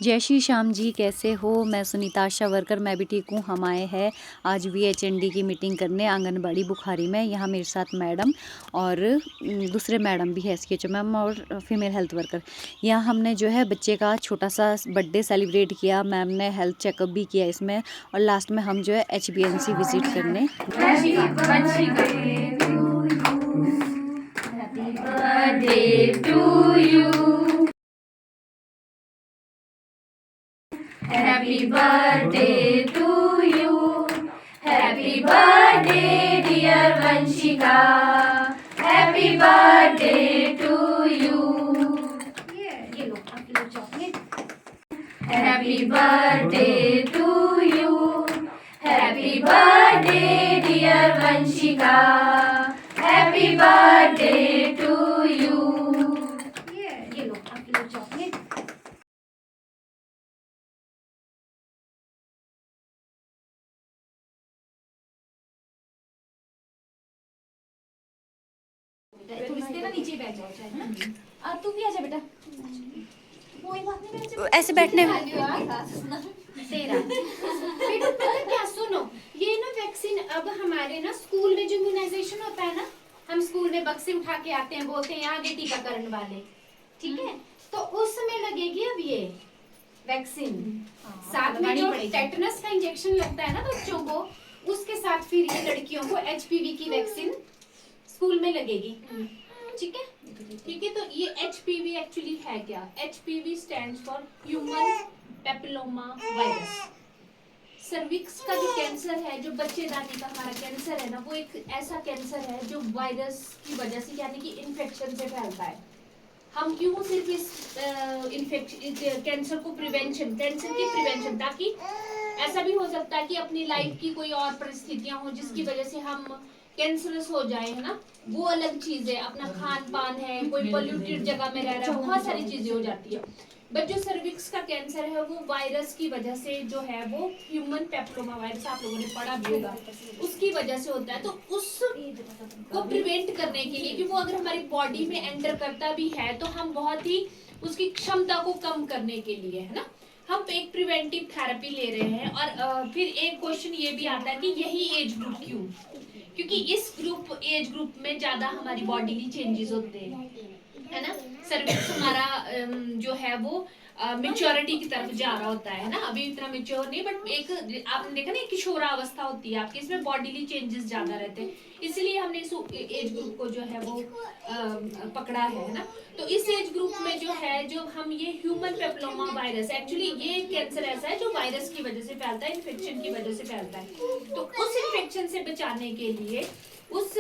जय श्री श्याम जी, कैसे हो। मैं सुनीता आशा वर्कर, मैं भी ठीक हूँ। हम आए हैं आज VHND की मीटिंग करने आंगनबाड़ी बुखारी में। यहाँ मेरे साथ मैडम और दूसरे मैडम भी है, SHO मैम और फीमेल हेल्थ वर्कर। यहाँ हमने जो है बच्चे का छोटा सा बर्थडे सेलिब्रेट किया। मैम ने हेल्थ चेकअप भी किया इसमें, और लास्ट में हम जो है HBNC विजिट करने। Happy birthday to you. Happy birthday dear Vanshika. Happy birthday to you. ये लो आपके लिए chocolate. Happy birthday to you. Happy birthday dear Vanshika. Happy birthday to you. ये लो आपके लिए चॉकलेट. नीचे बैठ जाओ चाहे ना. तू भी आजा बेटा. कोई बात नहीं बेटा. ऐसे बैठने तेरा बेटा पता क्या सुनो. ये ना वैक्सीन अब हमारे ना स्कूल में जो इम्यूनाइजेशन होता है ना, हम स्कूल में बक्से उठा के आते हैं, बोलते हैं यहाँ के टीकाकरण वाले. ठीक है, तो उस समय लगेगी अब ये वैक्सीन. साथ में जो टेटनस का इंजेक्शन लगता है ना बच्चों को, उसके साथ फिर ये लड़कियों को HPV की वैक्सीन स्कूल में लगेगी. ठीक है. ठीक है, तो ये HPV एक्चुअली है क्या? HPV stands for human papilloma virus. Cervix का जो कैंसर है, जो बच्चेदानी का हमारा कैंसर है ना, वो एक ऐसा कैंसर है जो वायरस की वजह से, यानी कि इन्फेक्शन से फैलता है. हम क्यों सिर्फ इस कैंसर को कैंसर की प्रिवेंशन, ताकि ऐसा भी हो सकता है कि अपनी लाइफ की कोई और परिस्थितियां हो जिसकी वजह से हम कैंसरस हो जाए, है ना. वो अलग चीज है. अपना खान पान है, कोई पोल्यूटेड जगह में रह रहा है, बहुत सारी चीजें हो जाती है. बट जो सर्विक्स का कैंसर है वो वायरस की वजह से जो है, वो ह्यूमन पेपिलोमा वायरस, आप लोगों ने पढ़ा भी होगा, उसकी वजह से होता है. तो उसको प्रिवेंट करने के लिए कि वो अगर हमारी बॉडी में एंटर करता भी है तो हम बहुत ही उसकी क्षमता को कम करने के लिए, है ना, हम एक प्रिवेंटिव थेरेपी ले रहे हैं. और फिर एक क्वेश्चन ये भी आता है कि यही एज ग्रुप क्यों? क्योंकि इस एज ग्रुप में ज्यादा हमारी बॉडीली चेंजेस होते हैं, है ना. सर्विक्स हमारा जो है वो मेच्योरिटी की तरफ जा रहा होता है ना. अभी इतना मेच्योर नहीं, बट एक आपने देखा ना, किशोरावस्था होती है आपकी, इसमें बॉडीली चेंजेस ज्यादा रहते हैं. इसलिए हमने इस एज ग्रुप को जो है वो पकड़ा है ना. तो इस एज ग्रुप में जो है, जो हम ये ह्यूमन पेपिलोमा वायरस, एक्चुअली ये कैंसर ऐसा है जो वायरस की वजह से फैलता है, इन्फेक्शन की वजह से फैलता है. तो उस इन्फेक्शन से बचाने के लिए, उस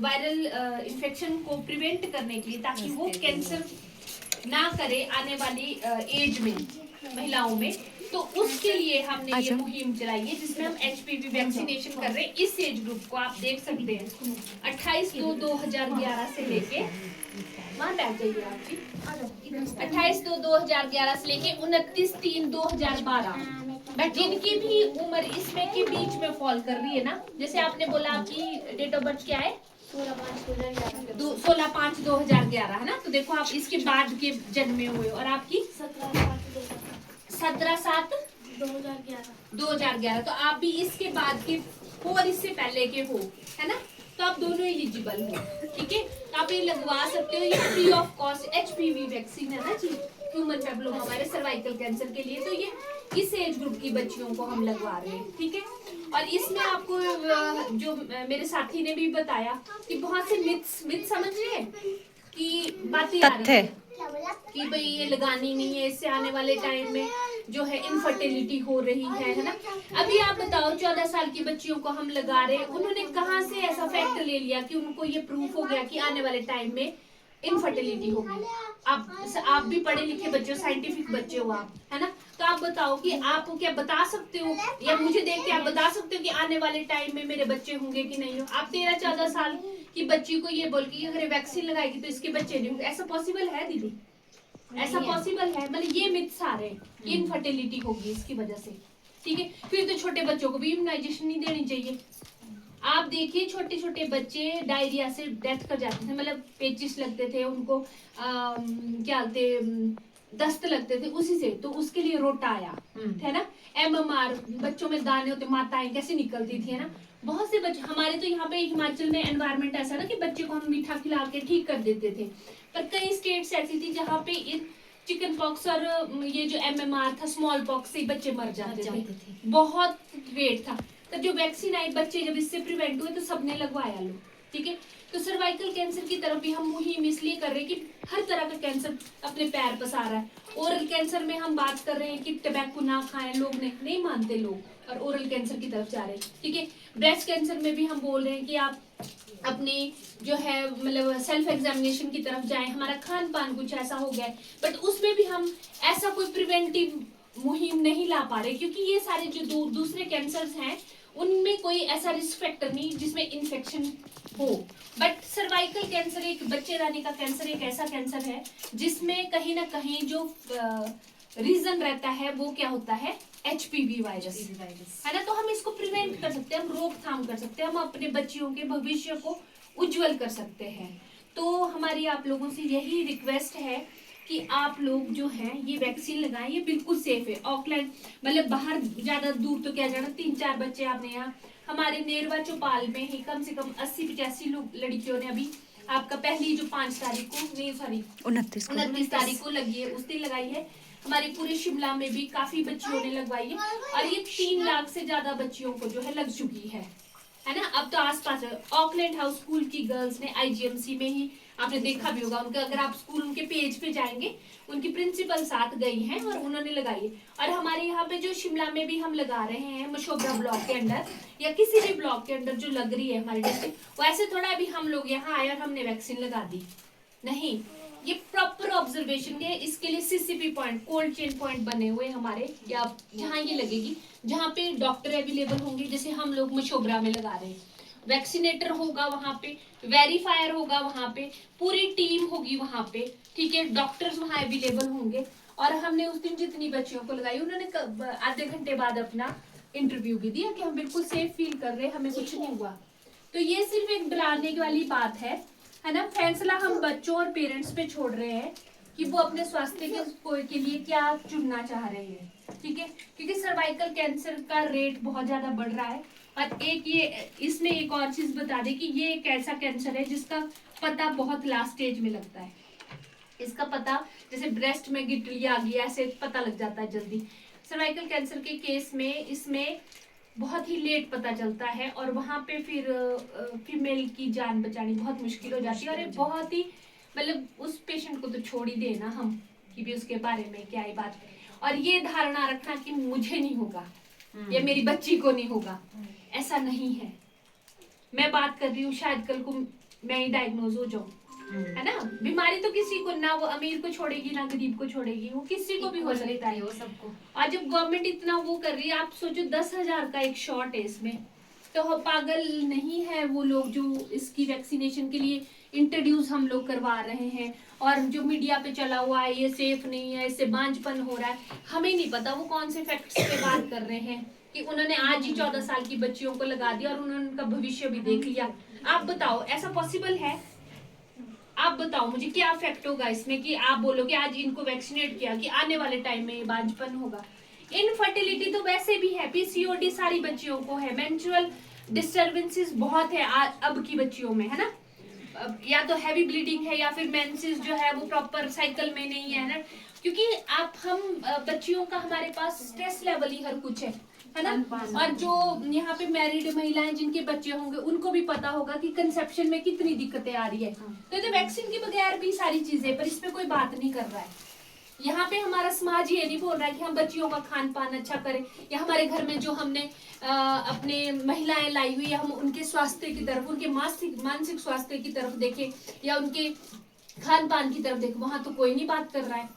वायरल इन्फेक्शन को प्रिवेंट करने के लिए, ताकि वो कैंसर ना करे आने वाली एज में महिलाओं में, तो उसके लिए हमने ये मुहिम चलाई है जिसमें हम HPV वैक्सीनेशन कर रहे हैं. इस एज ग्रुप को आप देख सकते हैं 28/2/2011 से लेके, वहाँ बैठ जाइए आप जी, 28/2/2011 से लेके 29/3/2012, जिनकी भी उम्र इसमें के बीच में फॉल कर रही है ना. जैसे आपने बोला आपकी डेट ऑफ बर्थ क्या है? 16/5/2011, है ना. तो देखो आप इसके बाद के जन्मे हुए, और आपकी 17/7/2011, तो आप भी इसके बाद के हो और इससे पहले के हो, है ना. तो आप दोनों एलिजिबल हो. ठीक है, तो आप ये लगवा सकते हो. ये free of cost HPV vaccine है ना जी, human papilloma virus cervical cancer के लिए. तो ये इस एज ग्रुप की बच्चियों को हम लगवा रहे हैं. ठीक है, और इसमें आपको जो मेरे साथी ने भी बताया कि बहुत से मिथ्स समझ रहे हैं कि बातें आ रही है कि भाई ये लगानी नहीं है, इससे आने वाले टाइम में जो है इनफर्टिलिटी हो रही है ना. अभी आप बताओ, 14 साल की बच्चियों को हम लगा रहे हैं, उन्होंने कहाँ से ऐसा फैक्ट ले लिया कि उनको ये प्रूफ हो गया कि आने वाले टाइम में इनफर्टिलिटी होगी. आप भी पढ़े लिखे बच्चे हो, साइंटिफिक बच्चे हो आप, है ना. तो आप बताओ कि आप क्या बता सकते हो, या मुझे देख के आप बता सकते हो कि आने वाले टाइम में मेरे बच्चे होंगे कि नहीं हो. आप 13-14 साल की बच्ची को ये बोल के अगर वैक्सीन लगाएगी तो इसके बच्चे नहीं होंगे, ऐसा पॉसिबल है दीदी? ऐसा पॉसिबल है? मतलब ये मिथ्स आ रहे हैं कि इनफर्टिलिटी होगी इसकी वजह से. ठीक है, फिर तो छोटे बच्चों को भी इम्यूनाइजेशन नहीं देनी चाहिए. आप देखिए छोटे छोटे बच्चे डायरिया से डेथ कर जाते थे, मतलब पेचिस लगते थे उनको, क्या बोलते दस्त लगते थे उसी से, तो उसके लिए रोटा आया है ना। MMR, बच्चों में दाने होते, माताएं कैसे निकलती थी, है ना। बहुत से बच्चे हमारे तो यहाँ पे हिमाचल में एनवायरनमेंट ऐसा ना कि बच्चे को हम मीठा खिला के ठीक कर देते थे, पर कई स्टेट्स ऐसी थी जहाँ पे इन चिकन पॉक्स और ये जो MMR था, स्मॉल पॉक्स से बच्चे मर जाते थे, बहुत रेट था। तो जो वैक्सीन आई, बच्चे जब इससे प्रिवेंट हुए तो सबने लगवाया लो, ठीक है। तो सर्वाइकल कैंसर की तरफ भी हम मुहिम इसलिए कर रहे हैं कि हर तरह का कैंसर अपने पैर पसार रहा है। ओरल कैंसर में हम बात कर रहे हैं कि टबैको ना खाएं, लोग नहीं मानते लोग, और ओरल कैंसर की तरफ जा रहे हैं, ठीक है। ब्रेस्ट कैंसर में भी हम बोल रहे हैं कि आप अपनी जो है मतलब सेल्फ एग्जामिनेशन की तरफ जाएं, हमारा खान पान कुछ ऐसा हो गया है, बट उसमें भी हम ऐसा कोई प्रिवेंटिव मुहिम नहीं ला पा रहे, क्योंकि ये सारे जो दूसरे कैंसर्स हैं उनमें कोई ऐसा रिस्क फैक्टर नहीं जिसमें इन्फेक्शन हो। बट सर्वाइकल कैंसर, एक बच्चेदानी का कैंसर, एक ऐसा कैंसर है जिसमें कहीं ना कहीं जो रीजन रहता है वो क्या होता है, HPV वायरस, है ना। तो हम इसको प्रिवेंट कर सकते हैं, हम रोकथाम कर सकते हैं, हम अपने बच्चियों के भविष्य को उज्जवल कर सकते हैं। तो हमारी आप लोगों से यही रिक्वेस्ट है कि आप लोग जो हैं ये वैक्सीन लगाएं, ये बिल्कुल सेफ है। ऑकलैंड मतलब बाहर ज्यादा दूर तो क्या जाना, 3-4 बच्चे आपने यहाँ हमारे नेरवा चौपाल में ही कम से कम 80-85 लोग लड़कियों ने अभी आपका पहली जो 5 तारीख को, नहीं सॉरी 29 तारीख को लगी है, उस दिन लगाई है। हमारे पूरे शिमला में भी काफी बच्चियों ने लगवाई है, और ये 3 लाख से ज्यादा बच्चियों को जो है लग चुकी है ना। अब तो आसपास ऑकलैंड हाउस स्कूल की गर्ल्स ने IGMC में ही, आपने देखा भी होगा उनका, अगर आप स्कूल उनके पेज पे जाएंगे, उनकी प्रिंसिपल साथ गई हैं और उन्होंने लगाई है। और हमारे यहाँ पे जो शिमला में भी हम लगा रहे हैं मशोबरा ब्लॉक के अंदर या किसी भी ब्लॉक के अंदर जो लग रही है हमारी डिस्ट्रिक्ट, वैसे थोड़ा अभी हम लोग यहाँ आए और हमने वैक्सीन लगा दी नहीं, ये प्रॉपर ऑब्जर्वेशन है। इसके लिए CCP point, cold chain point बने हुए हमारे, या जहाँ ये लगेगी जहाँ पे डॉक्टर अवेलेबल होंगे, जैसे हम लोग मशोबरा में लगा रहे हैं, वैक्सीनेटर होगा वहां पे, वेरीफायर होगा वहां पे, पूरी टीम होगी वहां पे, ठीक है, डॉक्टर्स वहां अवेलेबल होंगे। और हमने उस दिन जितनी बच्चियों को लगाई, उन्होंने आधे घंटे बाद अपना इंटरव्यू भी दिया कि हम बिल्कुल सेफ फील कर रहे हैं, हमें कुछ नहीं हुआ। तो ये सिर्फ एक डराने वाली बात है ना। फैसला हम बच्चों और पेरेंट्स पे छोड़ रहे हैं कि वो अपने स्वास्थ्य के लिए क्या चुनना चाह रहे हैं, ठीक है। क्योंकि सर्वाइकल कैंसर का रेट बहुत ज्यादा बढ़ रहा है। और एक ये इसमें एक और चीज बता दें कि ये एक ऐसा कैंसर है जिसका पता बहुत लास्ट स्टेज में लगता है। इसका पता जैसे ब्रेस्ट में गिटली आ गई ऐसे पता लग जाता है जल्दी। सर्वाइकल कैंसर के केस में इसमें बहुत ही लेट पता चलता है, और वहां पे फिर फीमेल की जान बचानी बहुत मुश्किल हो जाती है। और ये बहुत ही मतलब उस पेशेंट को तो छोड़ ही देना हम कि भी उसके बारे में क्या ही बात। और ये धारणा रखना कि मुझे नहीं होगा या मेरी बच्ची को नहीं होगा, ऐसा नहीं है। मैं बात कर रही हूँ शायद कल को मैं ही डायग्नोज हो जाऊं, है ना। बीमारी तो किसी को, ना वो अमीर को छोड़ेगी ना गरीब को छोड़ेगी, वो किसी को भी हो सकता है वो सबको। और जब गवर्नमेंट इतना वो कर रही है, आप सोचो 10,000 का एक शॉट है इसमें, तो पागल नहीं है वो लोग जो इसकी वैक्सीनेशन के लिए इंट्रोड्यूस हम लोग करवा रहे हैं। और जो मीडिया पे चला हुआ है ये सेफ नहीं है, इससे बांझपन हो रहा है, हमें नहीं पता वो कौन से फैक्ट्स पे बात कर रहे हैं कि उन्होंने आज ही 14 साल की बच्चियों को लगा दिया और उन्होंने उनका भविष्य भी देख लिया। आप बताओ ऐसा पॉसिबल है? आप बताओ मुझे क्या इफेक्ट होगा इसमें कि आप बोलोगे आज इनको वैक्सीनेट किया कि आने वाले टाइम में बांझपन होगा। इनफर्टिलिटी तो वैसे भी है, PCOD सारी बच्चियों को है, मेंस्ट्रुअल डिस्टर्बेंसेस बहुत है अब की बच्चियों में, है ना। या तो हैवी ब्लीडिंग है या फिर मेंसेस जो है वो प्रॉपर साइकिल में नहीं है ना, क्योंकि हम बच्चियों का हमारे पास स्ट्रेस लेवल ही हर कुछ है ना। और जो यहाँ पे मैरिड महिलाएं जिनके बच्चे होंगे उनको भी पता होगा कि कंसेप्शन में कितनी दिक्कतें आ रही है। तो ये वैक्सीन के बगैर भी सारी चीजें, पर इसमें कोई बात नहीं कर रहा है। यहाँ पे हमारा समाज ये नहीं बोल रहा है कि हम बच्चियों का खान पान अच्छा करें, या हमारे घर में जो हमने अपने महिलाएं लाई हुई है हम उनके स्वास्थ्य की तरफ, उनके मानसिक स्वास्थ्य की तरफ देखें या उनके खान पान की तरफ देखें। वहां तो कोई नहीं बात कर रहा है,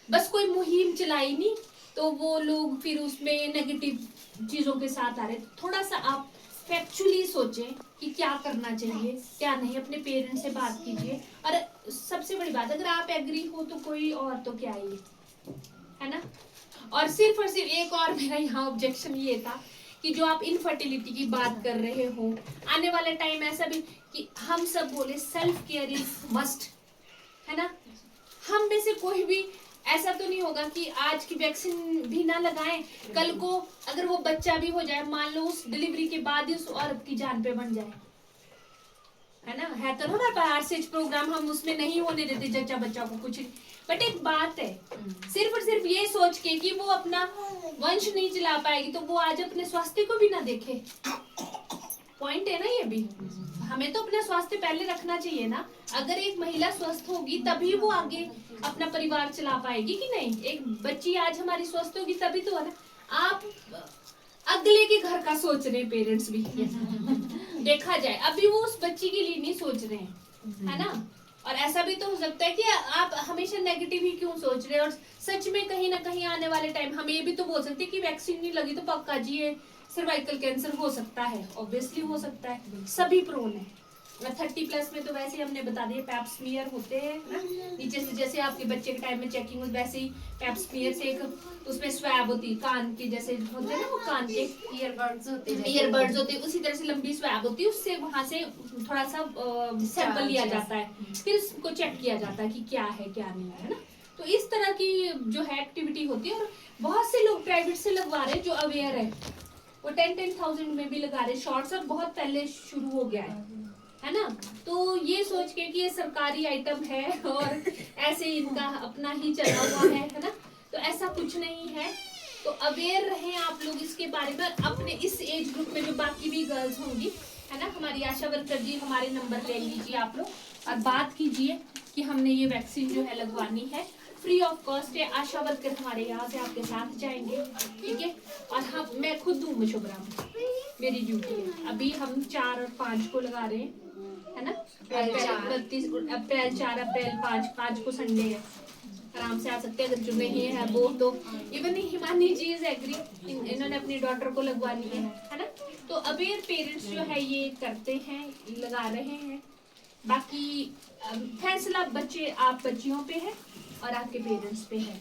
बस कोई मुहिम चलाई नहीं तो वो लोग फिर उसमें नेगेटिव चीजों के साथ आ रहे। थोड़ा सा आप फैक्चुअली सोचें कि क्या करना चाहिए क्या नहीं, अपने पेरेंट्स से बात कीजिए। और सबसे बड़ी बात, अगर आप एग्री हो तो कोई और तो क्या है ना। और सिर्फ एक और मेरा यहाँ ऑब्जेक्शन ये था कि जो आप इनफर्टिलिटी की बात कर रहे हो, आने वाला टाइम ऐसा भी कि हम सब बोले सेल्फ केयर इज मस्ट, है ना। हम में से कोई भी ऐसा तो नहीं होगा कि आज की वैक्सीन भी ना लगाएं, कल को अगर वो बच्चा भी हो जाए, मान लो उस डिलीवरी के बाद ही उस औरत की जान पे बन जाए, है ना। है तो ना आरसीएच प्रोग्राम, हम उसमें नहीं होने देते जच्चा बच्चा को कुछ। बट एक बात है, सिर्फ और सिर्फ ये सोच के कि वो अपना वंश नहीं चला पाएगी तो वो आज अपने स्वास्थ्य को भी ना देखे। पॉइंट है ना ये भी। हमें तो अपना स्वास्थ्य पहले रखना चाहिए ना। अगर एक महिला स्वस्थ होगी तभी वो आगे अपना परिवार चला पाएगी कि नहीं। एक बच्ची आज हमारी स्वस्थ होगी तभी तो है ना। आप अगले के घर का सोच रहे हैं पेरेंट्स भी देखा जाए, अभी वो उस बच्ची के लिए नहीं सोच रहे हैं, है ना। और ऐसा भी तो हो सकता है कि आप हमेशा नेगेटिव ही क्यों सोच रहे हैं। और सच में कहीं ना कहीं आने वाले टाइम हम ये भी तो बोल सकते हैं कि वैक्सीन नहीं लगी तो पक्का जी ये सर्वाइकल कैंसर हो सकता है। ऑब्वियसली हो सकता है, सभी प्रोन है। 30+ में तो वैसे ही हमने बता दिया पैप स्मीयर होते हैं ना, नीचे से जैसे आपके बच्चे के टाइम में चेकिंग हो वैसे ही पैप स्मीयर से एक उसमें स्वैब होती है कान के जैसे होते हैं ना, वो कान के ईयरबड्स होते हैं उसी तरह से लंबी स्वैब होती है, उससे वहां से थोड़ा सा सैंपल लिया जाता है, फिर उसको चेक किया जाता है कि क्या है क्या नहीं है ना। तो इस तरह की जो है एक्टिविटी होती है। और बहुत से लोग प्राइवेट से लगवा रहे हैं जो अवेयर है, वो 10,000 में भी लगा रहे शॉर्ट्स, और बहुत पहले शुरू हो गया है ना। तो ये सोच के कि ये सरकारी आइटम है और ऐसे इनका अपना ही चला हुआ है ना, तो ऐसा कुछ नहीं है। तो अवेयर रहें आप लोग इसके बारे में। अपने इस एज ग्रुप में जो बाकी भी गर्ल्स होंगी, है ना, हमारी आशा वर्कर जी, हमारे नंबर ले लीजिए आप लोग और बात कीजिए कि हमने ये वैक्सीन जो है लगवानी है। फ्री ऑफ कॉस्ट है, आशा वर्कर हमारे यहाँ से आपके साथ जाएंगे, ठीक है। और हम मैं खुद दूँ मुशोग्राम, मेरी ड्यूटी है। अभी हम 4 और 5 को लगा रहे हैं, है ना। अप्रैल 4 अप्रैल 5 को संडे है, आराम से आ सकते हैं। अगर जो नहीं है वो तो even Himani ji is agree, इन्होंने अपनी डॉटर को लगवानी है ना। तो अवेयर पेरेंट्स जो है ये करते हैं, लगा रहे हैं। बाकी फैसला आप बच्चियों पे है और आपके पेरेंट्स पे है,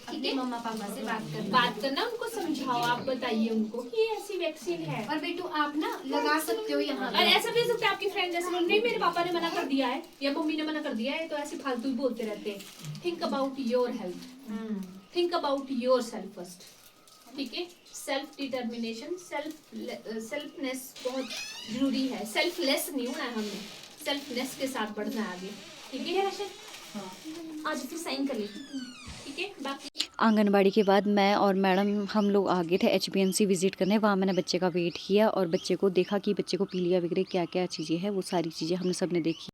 ठीक है। मम्मा पापा से बात करना, उनको समझाओ, आप बताइए उनको कि ये ऐसी वैक्सीन है। और बेटू आप ना लगा सकते हो यहाँ और ऐसा भी हो सकता है आपकी फ्रेंड जैसे बोल, नहीं मेरे पापा ने मना कर दिया है या मम्मी ने मना कर दिया है, तो ऐसे फालतू ही बोलते रहते हैं। Think about your health, think about your self first, ठीक है। सेल्फ डिटर्मिनेशन, सेल्फनेस बहुत जरूरी है। सेल्फलेस नहीं होना है हमने, सेल्फनेस के साथ बढ़ना है आगे, ठीक है। आज फिर साइन कर लीजिए, ठीक है। बाकी आंगनबाड़ी के बाद मैं और मैडम हम लोग आ गए थे HPNC विज़िट करने। वहाँ मैंने बच्चे का वेट किया और बच्चे को देखा कि बच्चे को पीलिया वगैरह क्या क्या चीज़ें हैं, वो सारी चीज़ें हमने सब ने देखी।